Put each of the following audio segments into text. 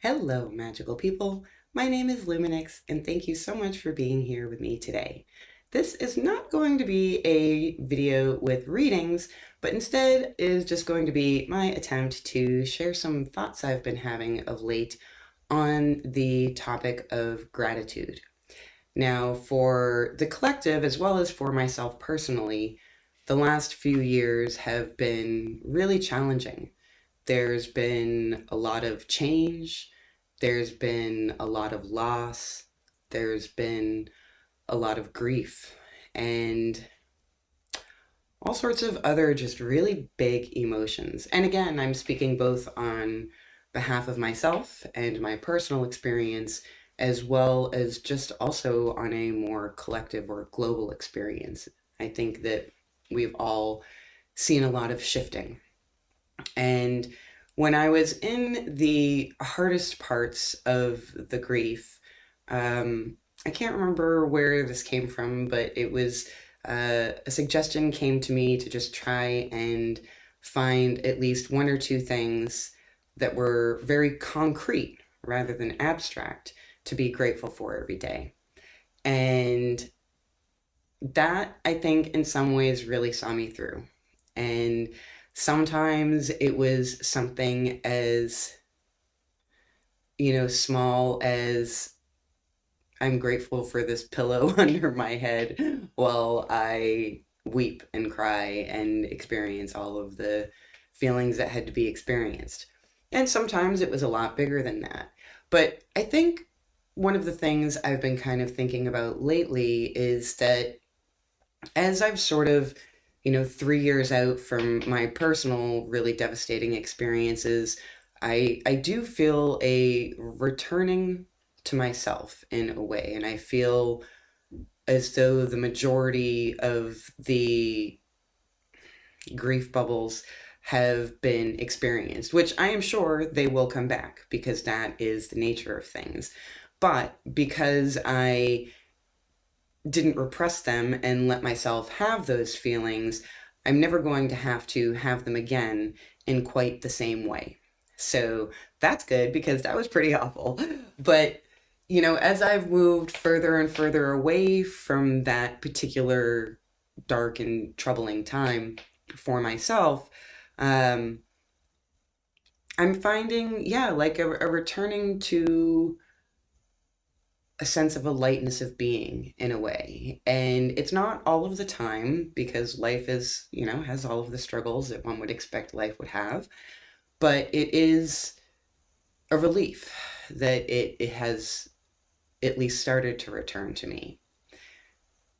Hello, magical people. My name is Lumenyxx, and thank you so much for being here with me today. This is not going to be a video with readings, but instead is just going to be my attempt to share some thoughts I've been having of late on the topic of gratitude. Now, for the collective, as well as for myself personally, the last few years have been really challenging. There's been a lot of change. There's been a lot of loss. There's been a lot of grief and all sorts of other just really big emotions. And again, I'm speaking both on behalf of myself and my personal experience, as well as just also on a more collective or global experience. I think that we've all seen a lot of shifting. And when I was in the hardest parts of the grief, I can't remember where this came from, but it was a suggestion came to me to just try and find at least one or two things that were very concrete rather than abstract to be grateful for every day. And that, I think, in some ways really saw me through. And sometimes it was something as, small as I'm grateful for this pillow under my head while I weep and cry and experience all of the feelings that had to be experienced. And sometimes it was a lot bigger than that. But I think one of the things I've been kind of thinking about lately is that as I've sort of 3 years out from my personal really devastating experiences, I do feel a returning to myself in a way. And I feel as though the majority of the grief bubbles have been experienced, which I am sure they will come back because that is the nature of things. But because I didn't repress them and let myself have those feelings, I'm never going to have them again in quite the same way. So that's good because that was pretty awful. But, as I've moved further and further away from that particular dark and troubling time for myself, um, I'm finding, yeah, like a returning to a sense of a lightness of being in a way. And it's not all of the time because life is, has all of the struggles that one would expect life would have. But it is a relief that it has at least started to return to me.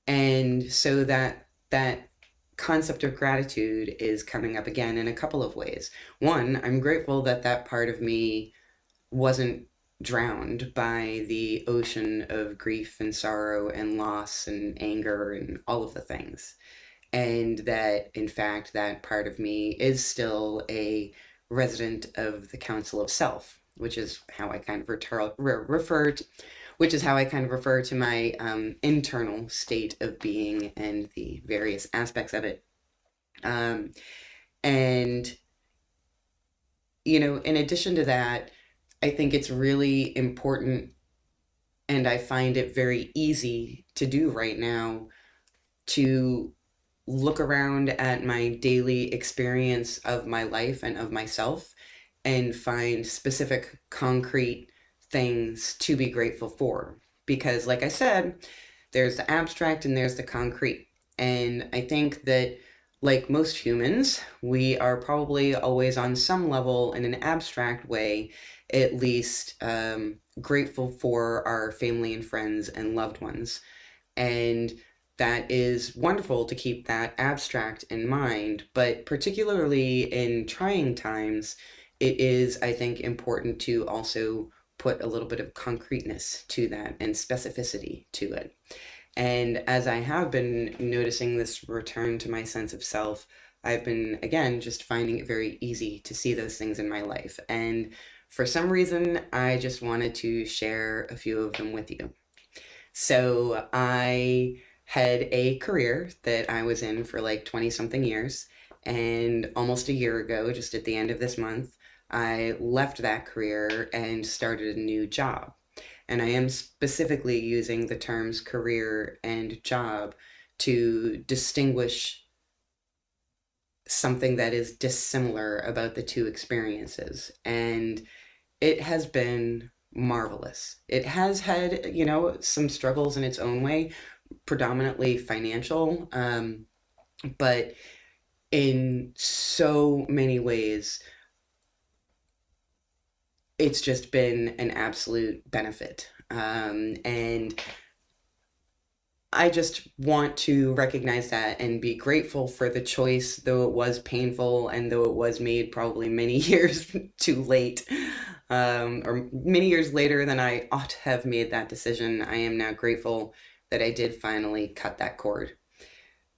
And so that concept of gratitude is coming up again in a couple of ways. One, I'm grateful that that part of me wasn't drowned by the ocean of grief and sorrow and loss and anger and all of the things. And that, in fact, that part of me is still a resident of the Council of Self, which is how I kind of which is how I kind of refer to my internal state of being and the various aspects of it. Um, and, in addition to that, I think it's really important, and I find it very easy to do right now, to look around at my daily experience of my life and of myself and find specific concrete things to be grateful for. Because, like I said, there's the abstract and there's the concrete. And I think that, like most humans, we are probably always on some level in an abstract way, at least grateful for our family and friends and loved ones. And that is wonderful to keep that abstract in mind, but particularly in trying times, it is, I think, important to also put a little bit of concreteness to that and specificity to it. And as I have been noticing this return to my sense of self, I've been, again, just finding it very easy to see those things in my life. And for some reason, I just wanted to share a few of them with you. So I had a career that I was in for like 20 something years. And almost a year ago, just at the end of this month, I left that career and started a new job. And I am specifically using the terms career and job to distinguish something that is dissimilar about the two experiences. And it has been marvelous. It has had, some struggles in its own way, predominantly financial, but in so many ways, it's just been an absolute benefit. And I just want to recognize that and be grateful for the choice, though it was painful and though it was made probably many years too late, or many years later than I ought to have made that decision. I am now grateful that I did finally cut that cord.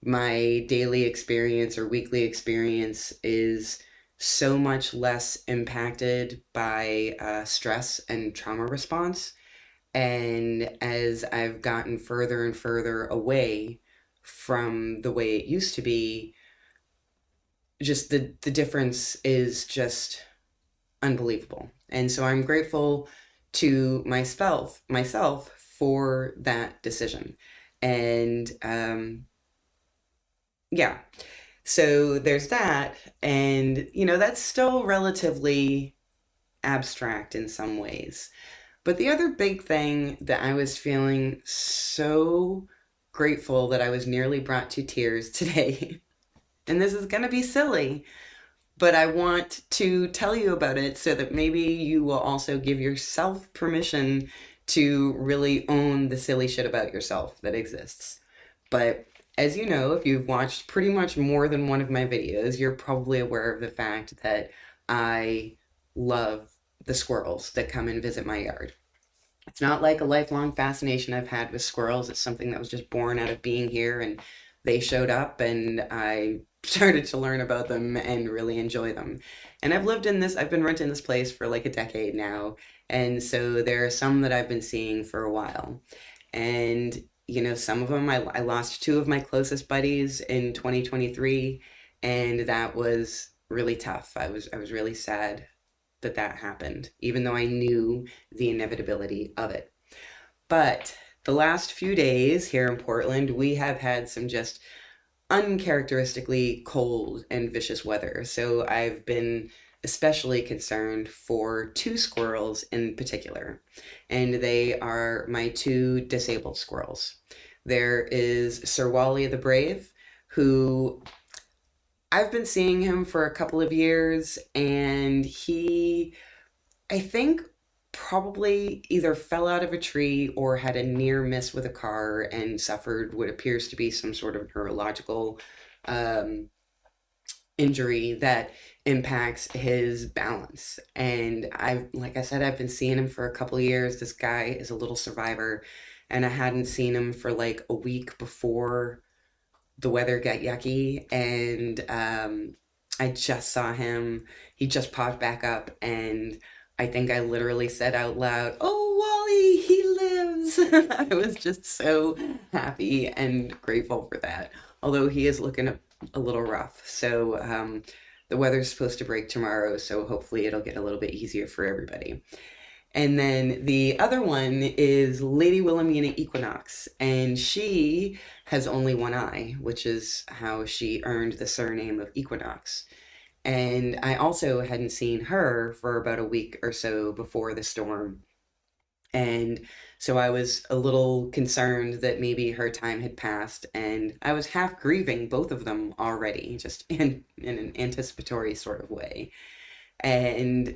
My daily experience or weekly experience is so much less impacted by stress and trauma response. And as I've gotten further and further away from the way it used to be, just the difference is just unbelievable. And so I'm grateful to myself for that decision. And yeah, so there's that. And, that's still relatively abstract in some ways. But the other big thing that I was feeling so grateful that I was nearly brought to tears today, and this is going to be silly, but I want to tell you about it so that maybe you will also give yourself permission to really own the silly shit about yourself that exists. But as you know, if you've watched pretty much more than one of my videos, you're probably aware of the fact that I love the squirrels that come and visit my yard. It's not like a lifelong fascination I've had with squirrels. It's something that was just born out of being here, and they showed up and I started to learn about them and really enjoy them. And I've been renting this place for like a decade now. And so there are some that I've been seeing for a while. And, some of them, I lost two of my closest buddies in 2023, and that was really tough. I was really sad that happened, even though I knew the inevitability of it. But the last few days here in Portland, we have had some just uncharacteristically cold and vicious weather. So I've been especially concerned for two squirrels in particular, and they are my two disabled squirrels. There is Sir Wally the Brave, who I've been seeing him for a couple of years, and he, I think, probably either fell out of a tree or had a near miss with a car and suffered what appears to be some sort of neurological um, injury that impacts his balance. And like I said, I've been seeing him for a couple of years. This guy is a little survivor, and I hadn't seen him for like a week before the weather got yucky, and I just saw him. He just popped back up, and I think I literally said out loud, "Oh, Wally, he lives." I was just so happy and grateful for that. Although he is looking a little rough. So the weather's supposed to break tomorrow, so hopefully it'll get a little bit easier for everybody. And then the other one is Lady Wilhelmina Equinox, and she has only one eye, which is how she earned the surname of Equinox. And I also hadn't seen her for about a week or so before the storm. And so I was a little concerned that maybe her time had passed, and I was half grieving both of them already, just in an anticipatory sort of way. And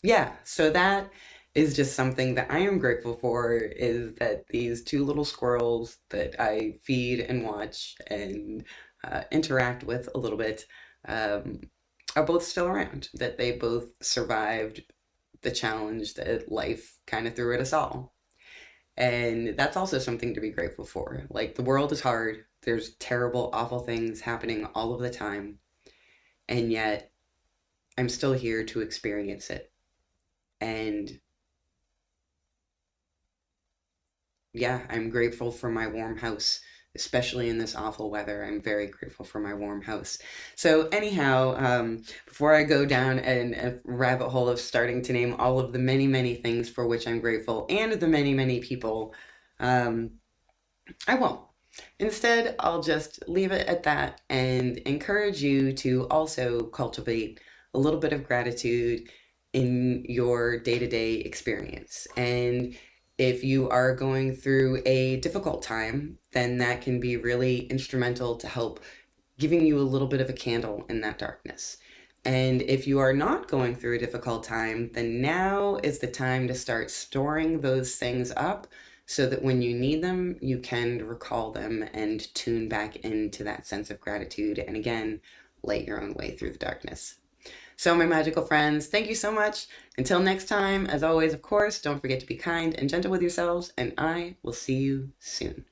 yeah, so that is just something that I am grateful for, is that these two little squirrels that I feed and watch and interact with a little bit um, are both still around, that they both survived the challenge that life kind of threw at us all. And that's also something to be grateful for. Like, the world is hard, there's terrible, awful things happening all of the time, and yet I'm still here to experience it. And yeah, I'm grateful for my warm house especially in this awful weather. I'm very grateful for my warm house. So anyhow, before I go down a rabbit hole of starting to name all of the many, many things for which I'm grateful and the many, many people, um, I won't. Instead, I'll just leave it at that and encourage you to also cultivate a little bit of gratitude in your day to day experience. And if you are going through a difficult time, then that can be really instrumental to help giving you a little bit of a candle in that darkness. And if you are not going through a difficult time, then now is the time to start storing those things up so that when you need them, you can recall them and tune back into that sense of gratitude. And again, light your own way through the darkness. So, my magical friends, thank you so much. Until next time, as always, of course, don't forget to be kind and gentle with yourselves, and I will see you soon.